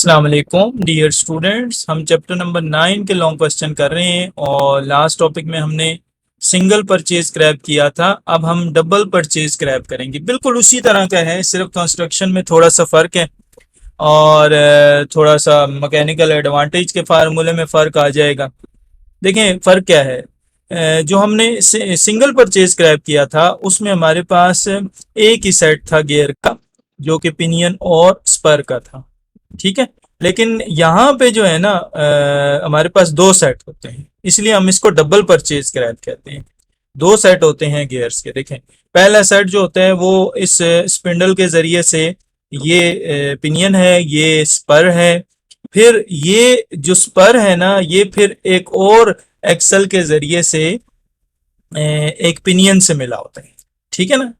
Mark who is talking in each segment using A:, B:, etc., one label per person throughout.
A: अस्सलाम वालेकुम dear students, हम चैप्टर नंबर 9 के लॉन्ग क्वेश्चन कर रहे हैं और लास्ट टॉपिक में हमने सिंगल परचेज क्रैप किया था। अब हम डबल परचेज क्रैप करेंगे। बिल्कुल उसी तरह का है, सिर्फ कंस्ट्रक्शन में थोड़ा सा फ़र्क है और थोड़ा सा मैकेनिकल एडवांटेज के फार्मूले में फ़र्क आ जाएगा। देखें फ़र्क क्या है। जो हमने सिंगल परचेज क्रैप किया था उसमें हमारे पास एक ही सेट था गियर का, जो कि पिनियन और स्पर का था, ठीक है। लेकिन यहाँ पे जो है ना हमारे पास दो सेट होते हैं, इसलिए हम इसको डबल परचेज क्रैप कहते हैं। दो सेट होते हैं गियर्स के। देखें, पहला सेट जो होता है वो इस स्पिंडल के जरिए से, ये पिनियन है, ये स्पर है, फिर ये जो स्पर है ना ये फिर एक और एक्सल के जरिए से एक पिनियन से मिला होता है, ठीक है ना।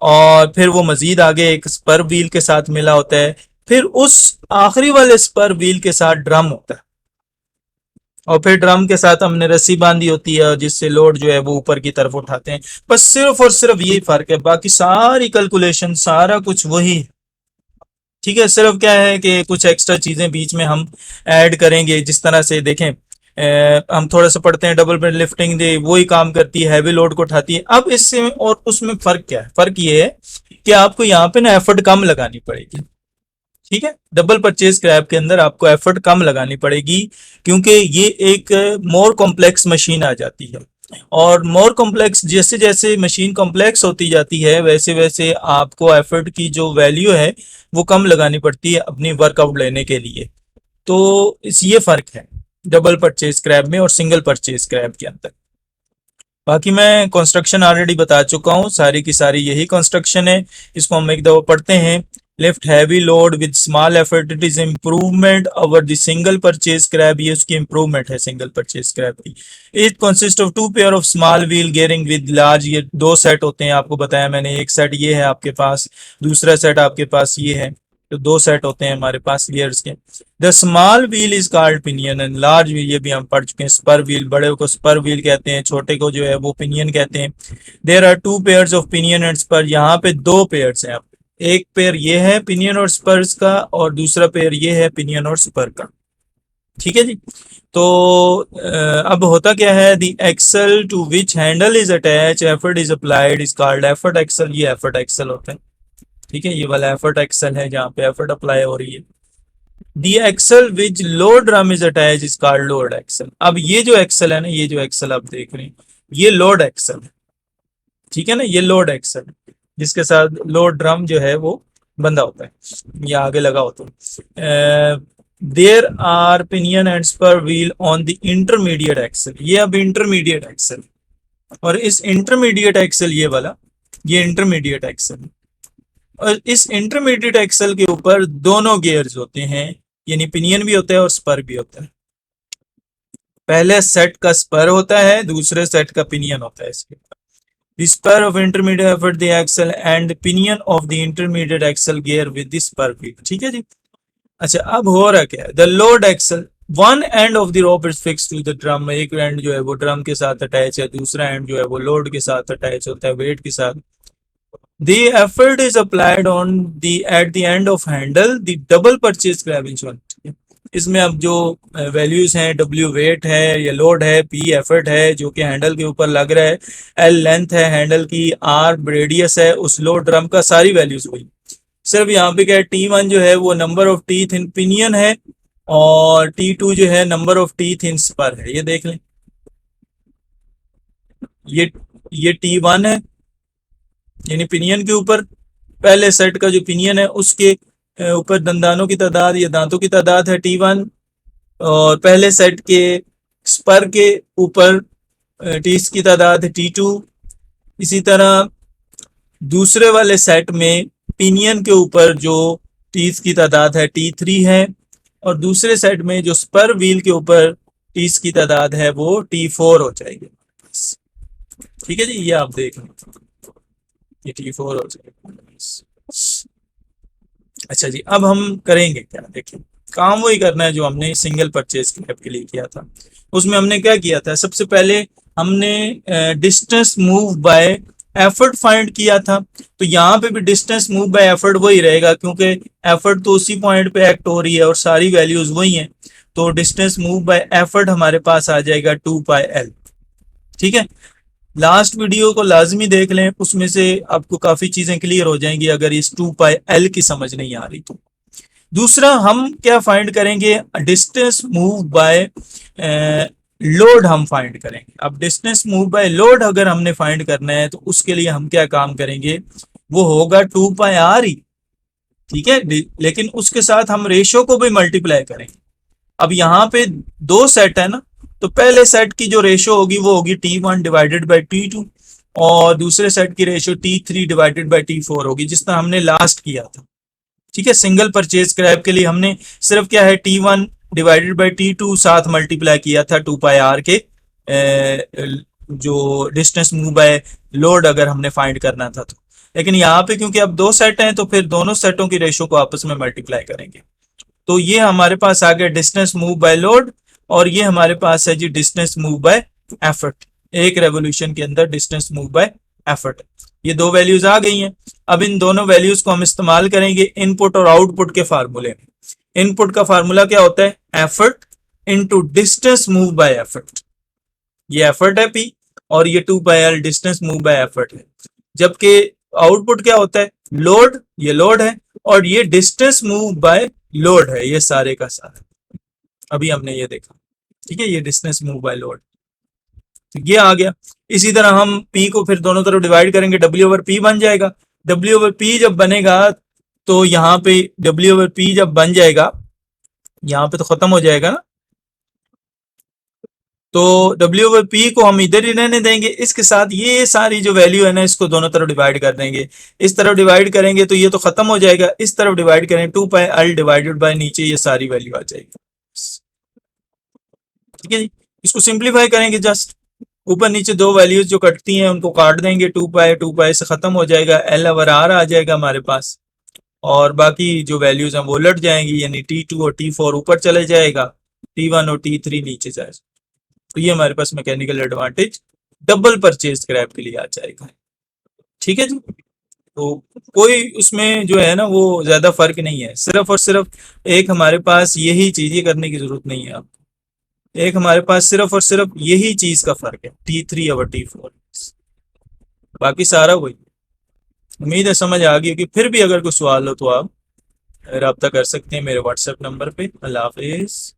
A: और फिर वो मजीद आगे एक स्पर व्हील के साथ मिला होता है, फिर उस आखिरी वाले स्पर व्हील के साथ ड्रम होता है और फिर ड्रम के साथ हमने रस्सी बांधी होती है जिससे लोड जो है वो ऊपर की तरफ उठाते हैं। बस सिर्फ और सिर्फ यही फर्क है, बाकी सारी कैलकुलेशन सारा कुछ वही है, ठीक है। सिर्फ क्या है कि कुछ एक्स्ट्रा चीजें बीच में हम ऐड करेंगे। जिस तरह से देखें हम थोड़ा सा पढ़ते हैं, डबल बेड लिफ्टिंग दे वही काम करती है, हैवी लोड को उठाती है। अब इससे और उसमें फर्क क्या है? फर्क ये है कि आपको यहाँ पे ना एफर्ट कम लगानी पड़ेगी, ठीक है। डबल परचेज क्रैप के अंदर आपको एफर्ट कम लगानी पड़ेगी क्योंकि ये एक मोर कॉम्प्लेक्स मशीन आ जाती है और मोर कॉम्प्लेक्स, जैसे जैसे मशीन कॉम्प्लेक्स होती जाती है वैसे वैसे आपको एफर्ट की जो वैल्यू है वो कम लगानी पड़ती है अपनी वर्कआउट लेने के लिए। तो इस ये फर्क है डबल परचेज क्रैप में और सिंगल परचेज क्रैप के अंदर। बाकी मैं कंस्ट्रक्शन ऑलरेडी बता चुका हूँ, सारी की सारी यही कंस्ट्रक्शन है। इसको हम एक दफा पढ़ते हैं। Lift heavy load with small effort, it is improvement over the single purchase crab. ये उसकी इम्प्रूवमेंट है सिंगल परचेज क्रैप की। It consist of two pair of small wheel gearing with large, ये दो सेट होते हैं, आपको बताया मैंने। एक सेट ये है आपके पास, दूसरा सेट आपके पास ये है, तो दो सेट होते हैं हमारे पास गियर्स के। The small wheel is called pinion and large wheel, ये भी हम पढ़ चुके हैं, स्पर व्हील। बड़े को स्पर व्हील कहते हैं, छोटे को जो है वो पिनियन कहते हैं। There are two pairs of pinion and spur, यहाँ पे दो पेयर्स हैं। एक पेयर ये है पिनियन और स्पर्स का और दूसरा पेयर ये है पिनियन और स्पर का, ठीक है जी। तो अब होता क्या है, the axle to which handle is attach effort is applied is called effort axle. ये एफर्ट एक्सल होता है, ठीक है। ये वाला एफर्ट एक्सल है जहाँ पे एफर्ट अप्लाई हो रही है। The axle which load drum is attach is called load axle. अब ये जो एक्सल है ना, ये जो एक्सल आप देख रहे हैं ये लोड एक्सल है, ठीक है ना। ये लोड एक्सल जिसके साथ लोड ड्रम जो है वो बंधा होता है या आगे लगा होता है। There are pinion and spur wheel on the intermediate axle. ये अब इंटरमीडिएट एक्सल, और इस इंटरमीडिएट एक्सल ये वाला, ये इंटरमीडिएट एक्सल, और इस इंटरमीडिएट एक्सल के ऊपर दोनों गियर्स होते हैं, यानी पिनियन भी होता है और स्पर भी होता है। पहले सेट का स्पर होता है, दूसरे सेट का पिनियन होता है इसके ऊपर। The spur of intermediate effort the axle and pinion of the intermediate axle gear with the spur wheel, ठीक है जी। अच्छा, अब हो रहा क्या है, the load axle one end of the rope is fixed to the drum। एक and जो है वो ड्रम के साथ अटैच है, दूसरा एंड जो है वो लोड के साथ अटैच होता है, वेट के साथ। The effort is applied on the at the end of handle the double purchase grabbing one। इसमें अब जो वैल्यूज हैं, W वेट है, ये लोड है, P एफर्ट है जो कि हैंडल के ऊपर लग रहा है, L लेंथ है हैंडल की, R रेडियस है उस लोड ड्रम का, सारी वैल्यूज हुई। सिर्फ यहाँ पे क्या है, T1 जो है वो number of teeth in pinion है और T2 जो है number of teeth in spur है। ये देख लें, ये T1 है यानी पिनियन के ऊपर, पहले सेट का जो पिनियन है उसके ऊपर दंदानों की तादाद या दांतों की तादाद है T1, और पहले सेट के स्पर के ऊपर टीथ की तादाद है T2। इसी तरह दूसरे वाले सेट में पिनियन के ऊपर जो टीथ की तादाद है T3 है, और दूसरे सेट में जो स्पर व्हील के ऊपर टीथ की तादाद है वो T4 हो जाएगी, ठीक है जी। ये आप देख लें, ये T4 हो जाएगा। अच्छा जी, अब हम करेंगे क्या, देखिए काम वही करना है जो हमने सिंगल परचेज क्रैप के लिए किया था। उसमें हमने क्या किया था, सबसे पहले हमने distance move by effort find किया था, तो यहाँ पे भी डिस्टेंस मूव बाय एफर्ट वही रहेगा, क्योंकि एफर्ट तो उसी पॉइंट पे एक्ट हो रही है और सारी वैल्यूज वही हैं। तो डिस्टेंस मूव बाय एफर्ट हमारे पास आ जाएगा 2πl। ठीक है, लास्ट वीडियो को लाजमी देख लें, उसमें से आपको काफी चीजें क्लियर हो जाएंगी अगर इस 2πl की समझ नहीं आ रही तो। दूसरा हम क्या फाइंड करेंगे, डिस्टेंस मूव बाय लोड हम फाइंड करेंगे। अब डिस्टेंस मूव बाय लोड अगर हमने फाइंड करना है तो उसके लिए हम क्या काम करेंगे, वो होगा 2πr ही। ठीक है, लेकिन उसके साथ हम रेशो को भी मल्टीप्लाई करेंगे। अब यहाँ पे दो सेट है ना, तो पहले सेट की जो रेशो होगी वो होगी T1 डिवाइडेड बाई T2, और दूसरे सेट की ratio T3 divided by T4 होगी, जिस तरह हमने लास्ट किया था। ठीक है, सिंगल परचेज क्रैब के लिए हमने सिर्फ क्या है T1 डिवाइडेड बाई T2 साथ मल्टीप्लाई किया था 2πr के जो डिस्टेंस मूव बाय लोड अगर हमने फाइंड करना था तो। लेकिन यहाँ पे क्योंकि अब दो सेट हैं तो फिर दोनों सेटों की रेशो को आपस में मल्टीप्लाई करेंगे। तो ये हमारे पास आ गया डिस्टेंस मूव बाय लोड, और ये हमारे पास है जी डिस्टेंस मूव बाय एफर्ट। एक रेवोल्यूशन के अंदर डिस्टेंस मूव बाय एफर्ट, ये दो वैल्यूज आ गई हैं। अब इन दोनों वैल्यूज को हम इस्तेमाल करेंगे इनपुट और आउटपुट के फार्मूले में। इनपुट का फार्मूला क्या होता है, effort into distance move by effort. ये एफर्ट है पी और ये 2πl distance move by effort है। जबकि आउटपुट क्या होता है, लोड, ये लोड है, और ये डिस्टेंस मूव बाय लोड है, ये सारे का सारा अभी हमने ये देखा। ठीक है, ये डिस्टेंस मूव बाय लोड, तो ये आ गया। इसी तरह हम P को फिर दोनों तरफ डिवाइड करेंगे, W/P बन जाएगा। W/P जब बनेगा तो यहाँ पे W/P जब बन जाएगा, यहाँ पे तो खत्म हो जाएगा ना, तो W/P को हम इधर ही रहने देंगे, इसके साथ ये सारी जो वैल्यू है ना इसको दोनों तरफ डिवाइड कर देंगे। इस तरफ डिवाइड करेंगे तो ये तो खत्म हो जाएगा, इस तरफ डिवाइड करेंगे 2πl डिवाइडेड बाय नीचे ये सारी वैल्यू आ जाएगी। ठीक है जी, इसको सिंप्लीफाई करेंगे, जस्ट ऊपर नीचे दो वैल्यूज जो कटती हैं उनको काट देंगे, 2π से खत्म हो जाएगा, L/R आ जाएगा हमारे पास, और बाकी जो वैल्यूज हैं वो उलट जाएंगी, यानी T2 और T4 ऊपर चले जाएगा, T1 और T3 नीचे जाएगा। तो ये हमारे पास mechanical advantage double purchase crab के लिए आ जाएगा। ठीक है जी, तो कोई उसमें जो है ना वो ज्यादा फर्क नहीं है, सिर्फ और सिर्फ एक हमारे पास यही चीजें करने की जरूरत नहीं है आपको, एक हमारे पास सिर्फ और सिर्फ यही चीज का फर्क है, T3 और T4, बाकी सारा वही। उम्मीद है समझ आ गई, कि फिर भी अगर कोई सवाल हो तो आप रब्ता कर सकते हैं मेरे व्हाट्सएप नंबर पे। अल्लाह हाफिज।